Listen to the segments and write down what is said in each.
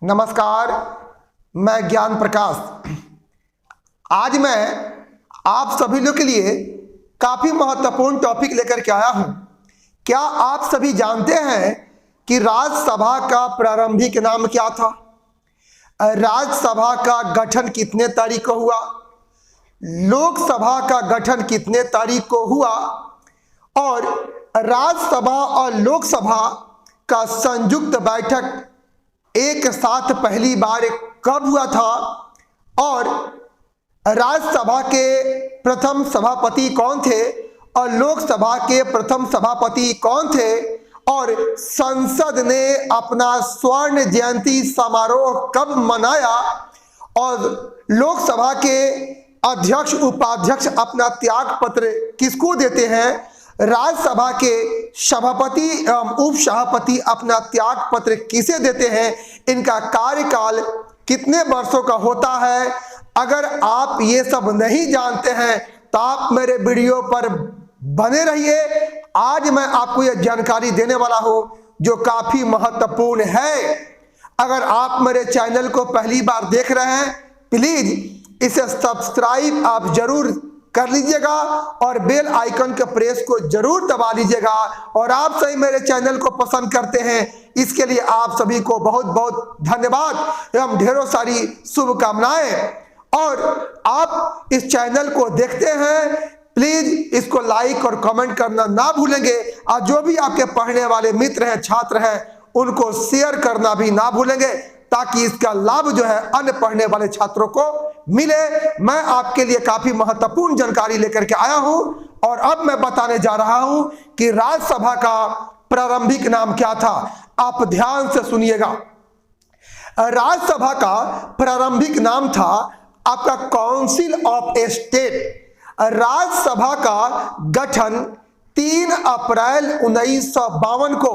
नमस्कार, मैं ज्ञान प्रकाश। आज मैं आप सभी लोग के लिए काफी महत्वपूर्ण टॉपिक लेकर के आया हूं। क्या आप सभी जानते हैं कि राज्यसभा का प्रारंभिक नाम क्या था? राज्यसभा का गठन कितने तारीख को हुआ? लोकसभा का गठन कितने तारीख को हुआ? और राज्यसभा और लोकसभा का संयुक्त बैठक एक साथ पहली बार कब हुआ था? और राज्यसभा के प्रथम सभापति कौन थे और लोकसभा के प्रथम सभापति कौन थे? और संसद ने अपना स्वर्ण जयंती समारोह कब मनाया? और लोकसभा के अध्यक्ष उपाध्यक्ष अपना त्याग पत्र किसको देते हैं? राज्यसभा के सभापति एवं उप सभापति अपना त्याग पत्र किसे देते हैं? इनका कार्यकाल कितने वर्षों का होता है? अगर आप ये सब नहीं जानते हैं तो आप मेरे वीडियो पर बने रहिए। आज मैं आपको यह जानकारी देने वाला हूं जो काफी महत्वपूर्ण है। अगर आप मेरे चैनल को पहली बार देख रहे हैं, प्लीज इसे सब्सक्राइब आप जरूर कर लीजिएगा और बेल आइकन के प्रेस को जरूर दबा लीजिएगा। और आप सभी मेरे चैनल को पसंद करते हैं, इसके लिए आप सभी को बहुत बहुत धन्यवाद एवं ढेरों सारी शुभकामनाएं। और आप इस चैनल को देखते हैं, प्लीज इसको लाइक और कमेंट करना ना भूलेंगे। और जो भी आपके पढ़ने वाले मित्र हैं, छात्र हैं, उनको शेयर करना भी ना भूलेंगे ताकि इसका लाभ जो है अन्य पढ़ने वाले छात्रों को मिले। मैं आपके लिए काफी महत्वपूर्ण जानकारी लेकर के आया हूं और अब मैं बताने जा रहा हूं कि राज्यसभा का प्रारंभिक नाम क्या था। आप ध्यान से सुनिएगा। राज्यसभा का प्रारंभिक नाम था आपका काउंसिल ऑफ स्टेट। राज्यसभा का गठन 3 अप्रैल 1952 को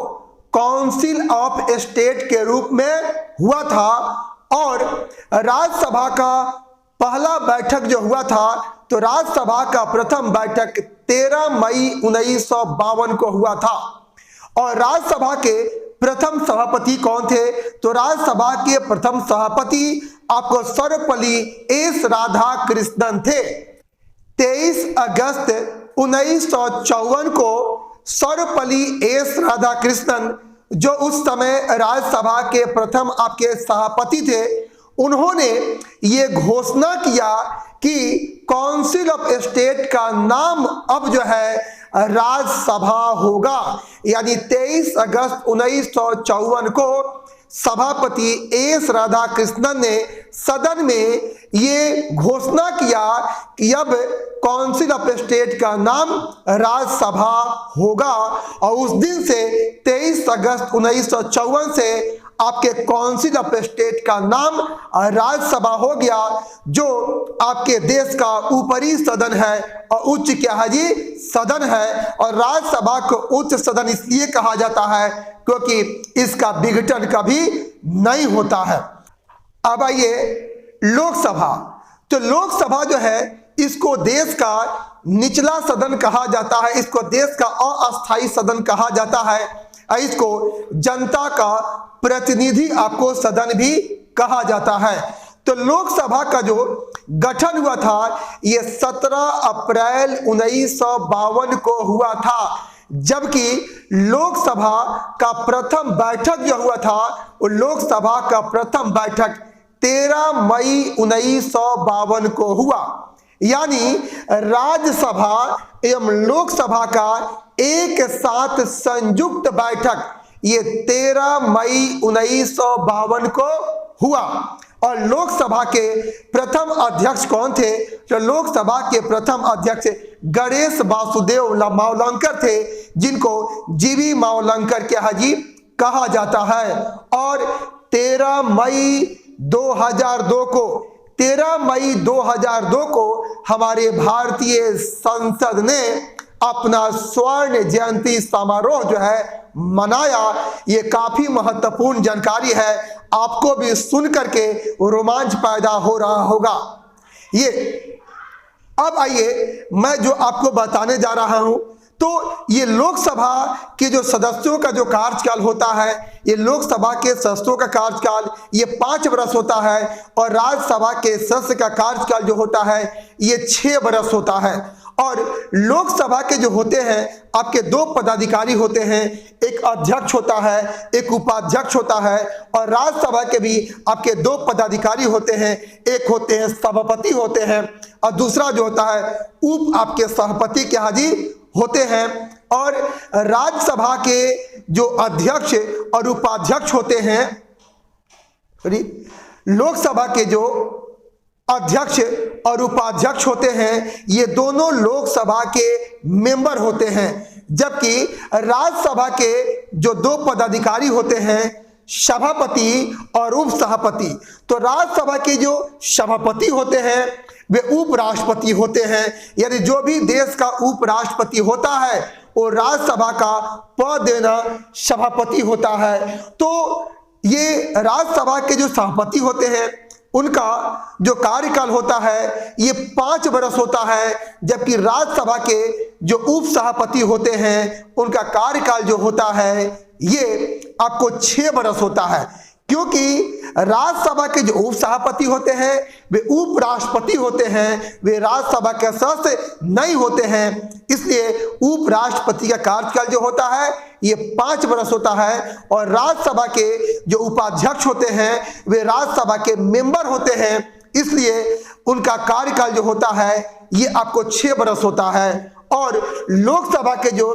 काउंसिल ऑफ स्टेट के रूप में हुआ था। और राज्यसभा का पहला बैठक जो हुआ था, तो राज्यसभा का प्रथम बैठक 13 मई 1952 को हुआ था। और राज्यसभा के प्रथम सभापति कौन थे? तो राज्यसभा के प्रथम सभापति आपको सर्वपल्ली एस राधाकृष्णन थे। 23 अगस्त 1954 को सर्वपल्ली एस राधाकृष्णन, जो उस समय राज्यसभा के प्रथम आपके सभापति थे, उन्होंने ये घोषणा किया कि काउंसिल ऑफ स्टेट का नाम अब जो है राज्यसभा होगा। यानी 23 अगस्त 1954 को सभापति एस राधाकृष्णन ने सदन में ये घोषणा किया कि अब काउंसिल ऑफ स्टेट का नाम राज्यसभा होगा। और उस दिन से 23 अगस्त 1954 से आपके काउंसिल ऑफ स्टेट का नाम राज्यसभा हो गया, जो आपके देश का ऊपरी सदन है और उच्च क्या है जी? सदन है। और राज्यसभा को उच्च सदन इसलिए कहा जाता है क्योंकि इसका विघटन कभी नहीं होता है। अब आइए लोकसभा। तो लोकसभा जो है, इसको देश का निचला सदन कहा जाता है, इसको देश का अस्थायी सदन कहा जाता है, इसको जनता का प्रतिनिधि आपको सदन भी कहा जाता है। तो लोकसभा का जो गठन हुआ था, ये 17 अप्रैल 1952 को हुआ था, जबकि लोकसभा का प्रथम बैठक जो हुआ था, वो लोकसभा का प्रथम बैठक 13 मई 1952 को हुआ। यानी राज्यसभा एवं लोकसभा का एक साथ संयुक्त बैठक ये 13 मई 1952 को हुआ। और लोकसभा के प्रथम अध्यक्ष कौन थे? तो लोकसभा के प्रथम अध्यक्ष गणेश वासुदेव मावलंकर थे, जिनको जीवी मावलंकर के हाजी कहा जाता है। और 13 मई 2002 को हमारे भारतीय संसद ने अपना स्वर्ण जयंती समारोह जो है मनाया। ये काफी महत्वपूर्ण जानकारी है, आपको भी सुन करके रोमांच पैदा हो रहा होगा। ये अब आइए मैं जो आपको बताने जा रहा हूं, तो ये लोकसभा के जो सदस्यों का जो कार्यकाल होता है, ये लोकसभा के सदस्यों का कार्यकाल ये 5 वर्ष होता है और राज्यसभा के सदस्य का कार्यकाल जो होता है ये 6 वर्ष होता है। और लोकसभा के जो होते हैं आपके 2 पदाधिकारी होते हैं, एक अध्यक्ष होता है, एक उपाध्यक्ष होता है। और राज्यसभा के भी आपके 2 पदाधिकारी होते हैं, एक होते हैं सभापति होते हैं और दूसरा जो होता है उप आपके सभापति के हाजिर होते हैं। और राज्यसभा के जो अध्यक्ष और उपाध्यक्ष होते हैं, लोकसभा के जो अध्यक्ष और उपाध्यक्ष होते हैं ये दोनों लोकसभा के मेंबर होते हैं। जबकि राज्यसभा के जो 2 पदाधिकारी होते हैं, सभापति और उपसभापति, तो राज्यसभा के जो सभापति होते हैं वे उपराष्ट्रपति होते हैं। यानी जो भी देश का उपराष्ट्रपति होता है वो राज्यसभा का पद देना सभापति होता है। तो ये राज्यसभा के जो सभापति होते हैं उनका जो कार्यकाल होता है ये 5 वर्ष होता है, जबकि राज्यसभा के जो उप सभापति होते हैं उनका कार्यकाल जो होता है ये आपको 6 वर्ष होता है। क्योंकि राज्यसभा के जो उप सभापति होते हैं वे उपराष्ट्रपति होते हैं, वे राज्यसभा के सदस्य नहीं होते हैं, इसलिए उपराष्ट्रपति का कार्यकाल जो होता है ये 5 वर्ष होता है। और राज्यसभा के जो उपाध्यक्ष होते हैं वे राज्यसभा के मेंबर होते हैं, इसलिए उनका कार्यकाल जो होता है ये आपको 6 वर्ष होता है। और लोकसभा के जो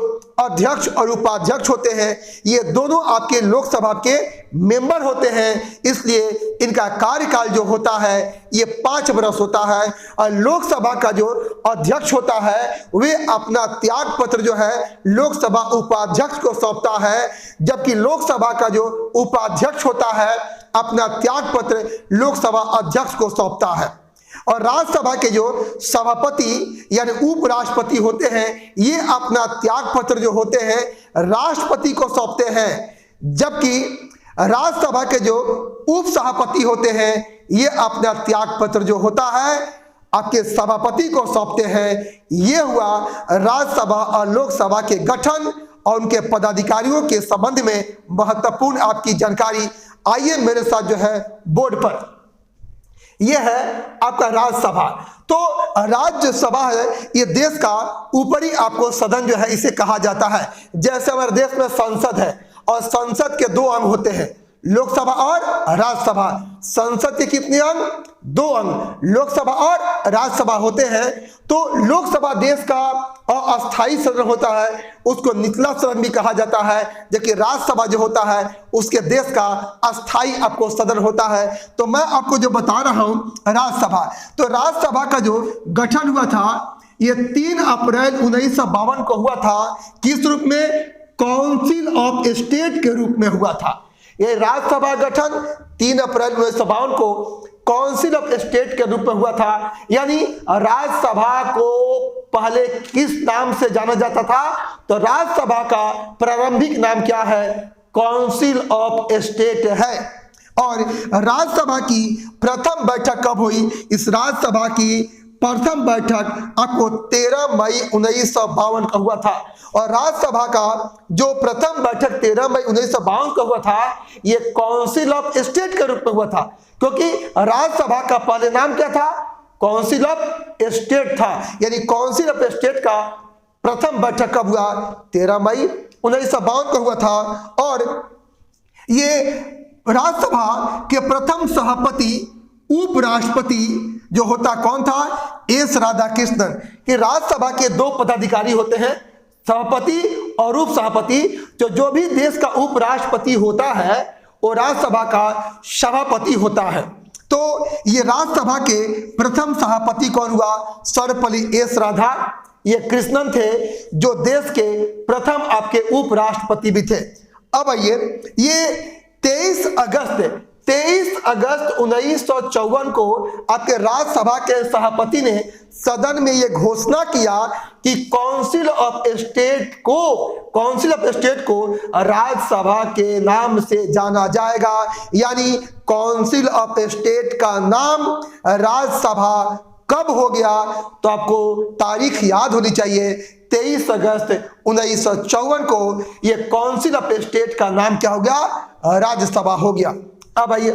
अध्यक्ष और उपाध्यक्ष होते हैं ये दोनों आपके लोकसभा के मेंबर होते हैं, इसलिए इनका कार्यकाल जो होता है ये 5 वर्ष होता है। और लोकसभा का जो अध्यक्ष होता है वे अपना त्याग पत्र जो है लोकसभा उपाध्यक्ष को सौंपता है, जबकि लोकसभा का जो उपाध्यक्ष होता है अपना त्याग पत्र लोकसभा अध्यक्ष को सौंपता है। और राज्यसभा के जो सभापति यानी उपराष्ट्रपति होते हैं ये अपना त्याग पत्र जो होते हैं राष्ट्रपति को सौंपते हैं, जबकि राज्यसभा के जो उप सभापति होते हैं ये अपना त्याग पत्र जो होता है आपके सभापति को सौंपते हैं। ये हुआ राज्यसभा और लोकसभा के गठन और उनके पदाधिकारियों के संबंध में महत्वपूर्ण आपकी जानकारी। आइए मेरे साथ जो है बोर्ड पर, यह है आपका राज्यसभा। तो राज्यसभा है ये देश का ऊपरी आपको सदन जो है इसे कहा जाता है। जैसे हमारे देश में संसद है और संसद के 2 अंग होते हैं, लोकसभा और राज्यसभा। संसद के कितने अंग? 2 अंग, लोकसभा और राज्यसभा होते हैं। तो लोकसभा देश का अस्थायी सदन होता है, उसको निचला सदन भी कहा जाता है, जबकि राज्यसभा जो होता है उसके देश का अस्थायी आपको सदन होता है। तो मैं आपको जो बता रहा हूं राज्यसभा, तो राज्यसभा का जो गठन हुआ था ये 3 अप्रैल 1952 को हुआ था। किस रूप में? काउंसिल ऑफ स्टेट के रूप में हुआ था। ये राज्यसभा गठन 3 अप्रैल 1952 को काउंसिल ऑफ स्टेट के रूप में हुआ था। यानी राज्यसभा को पहले किस नाम से जाना जाता था? तो राज्यसभा का प्रारंभिक नाम क्या है? काउंसिल ऑफ स्टेट है। और राज्यसभा की प्रथम बैठक कब हुई? इस राज्यसभा की प्रथम बैठक आपको 13 मई 1952 का हुआ था। और राज्यसभा का जो प्रथम बैठक 13 मई 1952 का हुआ था ये काउंसिल ऑफ स्टेट के रूप में हुआ था, क्योंकि राज्यसभा का पहले नाम क्या था? काउंसिल ऑफ स्टेट था। यानी काउंसिल ऑफ स्टेट का प्रथम बैठक कब हुआ? 13 मई 1952 को हुआ था। और ये राज्यसभा के प्रथम सभापति उपराष्ट्रपति जो होता कौन था? एस राधाकृष्णन। कि राज्यसभा के 2 पदाधिकारी होते हैं, सभापति और उप सभापति। तो जो भी देश का उपराष्ट्रपति होता है वो राज्यसभा का सभापति होता है। तो ये राज्यसभा के प्रथम सभापति कौन हुआ? सर्वपल्ली एस राधा ये कृष्णन थे, जो देश के प्रथम आपके उपराष्ट्रपति भी थे। अब आइए, ये 23 अगस्त 1954 को आपके राज्यसभा के सभापति ने सदन में यह घोषणा किया कि काउंसिल ऑफ स्टेट को राज्यसभा के नाम से जाना जाएगा। यानी काउंसिल ऑफ स्टेट का नाम राज्यसभा कब हो गया? तो आपको तारीख याद होनी चाहिए, 23 अगस्त 1954 को ये काउंसिल ऑफ स्टेट का नाम क्या हो गया? राज्यसभा हो गया। अब आइए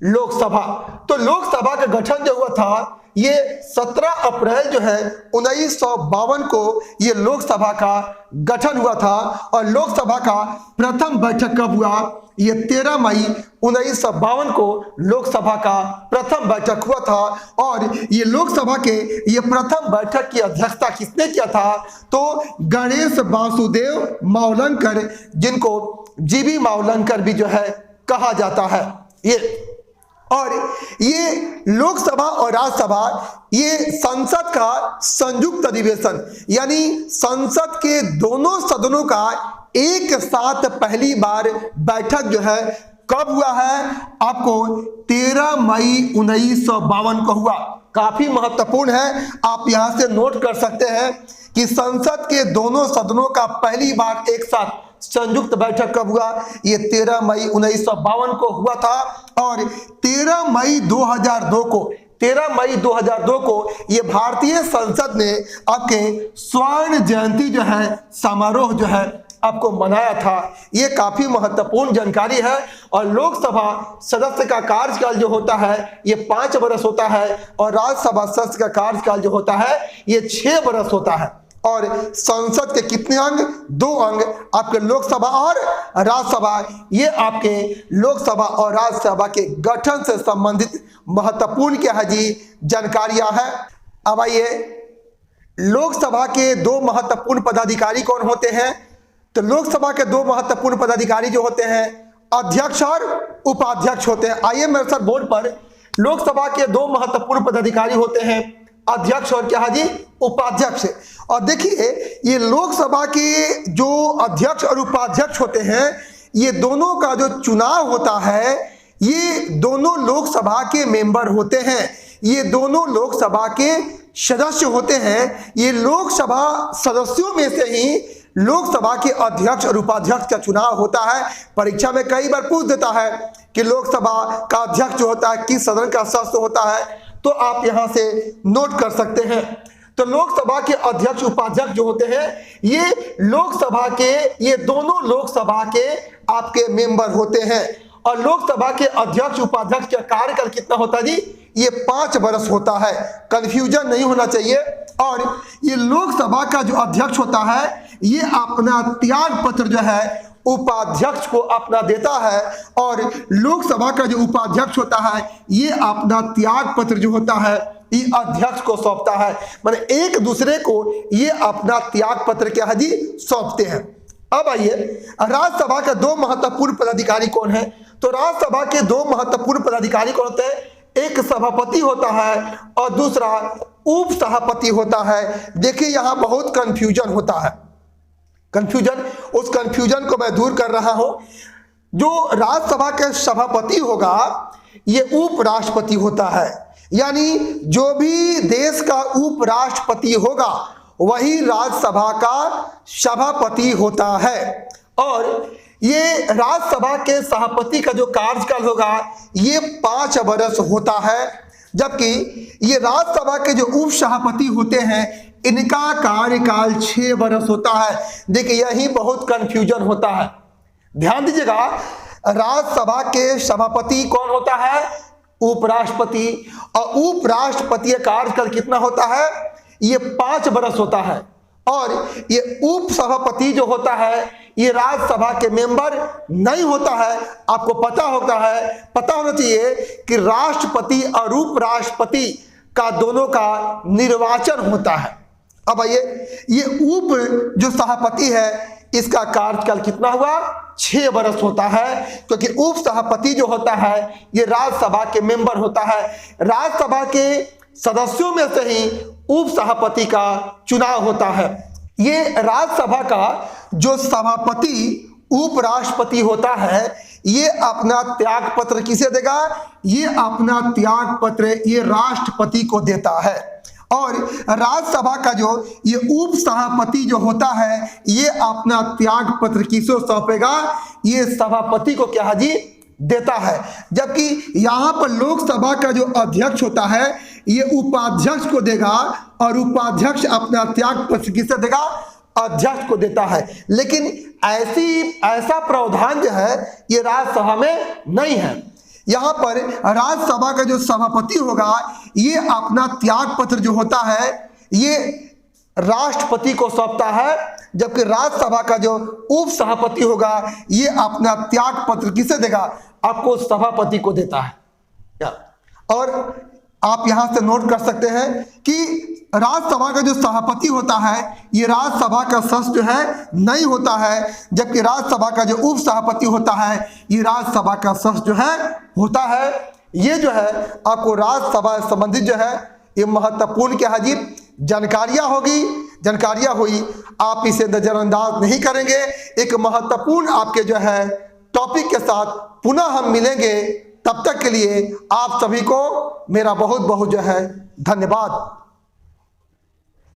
लोकसभा। तो लोकसभा का गठन जो हुआ था ये 17 अप्रैल जो है 1952 को ये लोकसभा का गठन हुआ था। और लोकसभा का प्रथम बैठक कब हुआ? ये 13 मई 1952 को लोकसभा का प्रथम बैठक हुआ था। और ये लोकसभा के ये प्रथम बैठक की अध्यक्षता किसने किया था? तो गणेश वासुदेव मावलंकर, जिनको जीबी मावलंकर भी जो है कहा जाता है। और ये लोकसभा और राज्यसभा ये संसद का संयुक्त अधिवेशन, यानी संसद के दोनों सदनों का एक साथ पहली बार बैठक जो है कब हुआ है? आपको 13 मई 1952 को हुआ। काफी महत्वपूर्ण है, आप यहां से नोट कर सकते हैं कि संसद के दोनों सदनों का पहली बार एक साथ संयुक्त बैठक कब हुआ? ये 13 मई 1952 को हुआ था। और 13 मई 2002 को ये भारतीय संसद ने आपके स्वर्ण जयंती जो है समारोह जो है आपको मनाया था। ये काफी महत्वपूर्ण जानकारी है। और लोकसभा सदस्य का कार्यकाल जो होता है ये 5 वर्ष होता है, और राज्यसभा सदस्य का कार्यकाल जो होता है ये 6 वर्ष होता है। और संसद के कितने अंग? 2 अंग, आपके लोकसभा और राज्यसभा। ये आपके लोकसभा और राज्यसभा के गठन से संबंधित महत्वपूर्ण क्या है जी? जानकारियां हैं। अब आइए लोकसभा के 2 महत्वपूर्ण पदाधिकारी कौन होते हैं? तो लोकसभा के 2 महत्वपूर्ण पदाधिकारी जो होते हैं अध्यक्ष और उपाध्यक्ष होते हैं। आइए मेरे साथ बोर्ड पर, लोकसभा के 2 महत्वपूर्ण पदाधिकारी होते हैं अध्यक्ष और क्या है जी? उपाध्यक्ष। और देखिए ये लोकसभा के जो अध्यक्ष और उपाध्यक्ष होते हैं ये दोनों का जो चुनाव होता है ये दोनों लोकसभा के मेंबर होते हैं, ये दोनों लोकसभा के सदस्य होते हैं। ये लोकसभा सदस्यों में से ही लोकसभा के अध्यक्ष और उपाध्यक्ष का चुनाव होता है। परीक्षा में कई बार पूछ देता है कि लोकसभा का अध्यक्ष जो होता है किस सदन का सदस्य होता है, तो आप यहां से नोट कर सकते हैं। तो लोकसभा के अध्यक्ष उपाध्यक्ष जो होते हैं ये लोकसभा के, ये दोनों लोकसभा के आपके मेंबर होते हैं। और लोकसभा के अध्यक्ष उपाध्यक्ष का कार्यकाल कितना होता है जी? ये 5 वर्ष होता है, कंफ्यूजन नहीं होना चाहिए। और ये लोकसभा का जो अध्यक्ष होता है ये अपना त्याग पत्र जो है उपाध्यक्ष को अपना देता है, और लोकसभा का जो उपाध्यक्ष होता है ये अपना त्याग पत्र जो होता है ये अध्यक्ष को सौंपता है। माने एक दूसरे को ये अपना त्याग पत्र क्या है जी? सौंपते हैं। अब आइए राज्यसभा के 2 महत्वपूर्ण पदाधिकारी कौन है? तो राज्यसभा के 2 महत्वपूर्ण पदाधिकारी कौन होते हैं? एक सभापति होता है और दूसरा उप सभापति होता है। देखिए यहां बहुत कंफ्यूजन होता है, उस कंफ्यूजन को मैं दूर कर रहा हूं। जो राज्यसभा के सभापति होगा ये उपराष्ट्रपति होता है, यानी जो भी देश का उपराष्ट्रपति होगा वही राज्यसभा का सभापति होता है। और ये राज्यसभा के सभापति का जो कार्यकाल होगा ये 5 वर्ष होता है, जबकि ये राज्यसभा के जो उप सभापति होते हैं इनका कार्यकाल 6 वर्ष होता है। देखिए यही बहुत कंफ्यूजन होता है, ध्यान दीजिएगा। राज्यसभा के सभापति कौन होता है? उपराष्ट्रपति। और उपराष्ट्रपति का कार्यकाल कितना होता है? ये 5 वर्ष होता है। और ये उप सभापति जो होता है ये राज्यसभा के मेंबर नहीं होता है। आपको पता होना चाहिए कि राष्ट्रपति और उपराष्ट्रपति का दोनों का निर्वाचन होता है। अब आइए ये उप जो सभापति है इसका कार्यकाल कितना हुआ? 6 वर्ष होता है, क्योंकि उप सभापति जो होता है ये राज्यसभा के मेंबर होता है। राज्यसभा के सदस्यों में से ही उप सभापति का चुनाव होता है। ये राज्यसभा का जो सभापति उपराष्ट्रपति होता है ये अपना त्याग पत्र किसे देगा? ये अपना त्याग पत्र ये राष्ट्रपति को देता है। और राज्यसभा का जो ये उप सभापति जो होता है ये अपना त्याग पत्र किसको सौंपेगा? ये सभापति को क्या है जी? देता है। जबकि यहां पर लोकसभा का जो अध्यक्ष होता है ये उपाध्यक्ष को देगा और उपाध्यक्ष अपना त्याग पत्र किसे देगा? अध्यक्ष को देता है। लेकिन ऐसा प्रावधान जो है ये राज्यसभा में नहीं है। यहां पर राज्यसभा का जो सभापति होगा ये अपना त्याग पत्र जो होता है ये राष्ट्रपति को सौंपता है, जबकि राज्यसभा का जो उप सभापति होगा ये अपना त्याग पत्र किसे देगा? आपको सभापति को देता है। और आप यहां से नोट कर सकते हैं कि राज्यसभा का जो सभापति होता है ये राज्यसभा का सदस्य जो है नहीं होता है, जबकि राज्यसभा का जो उप सभापति होता है ये राज्यसभा का सदस्य जो है होता है। ये जो है आपको राज्यसभा संबंधित जो है ये महत्वपूर्ण क्या है जी जानकारियां हुई, आप इसे नजरअंदाज नहीं करेंगे। एक महत्वपूर्ण आपके जो है टॉपिक के साथ पुनः हम मिलेंगे। तब तक के लिए आप सभी को मेरा बहुत बहुत जो है धन्यवाद।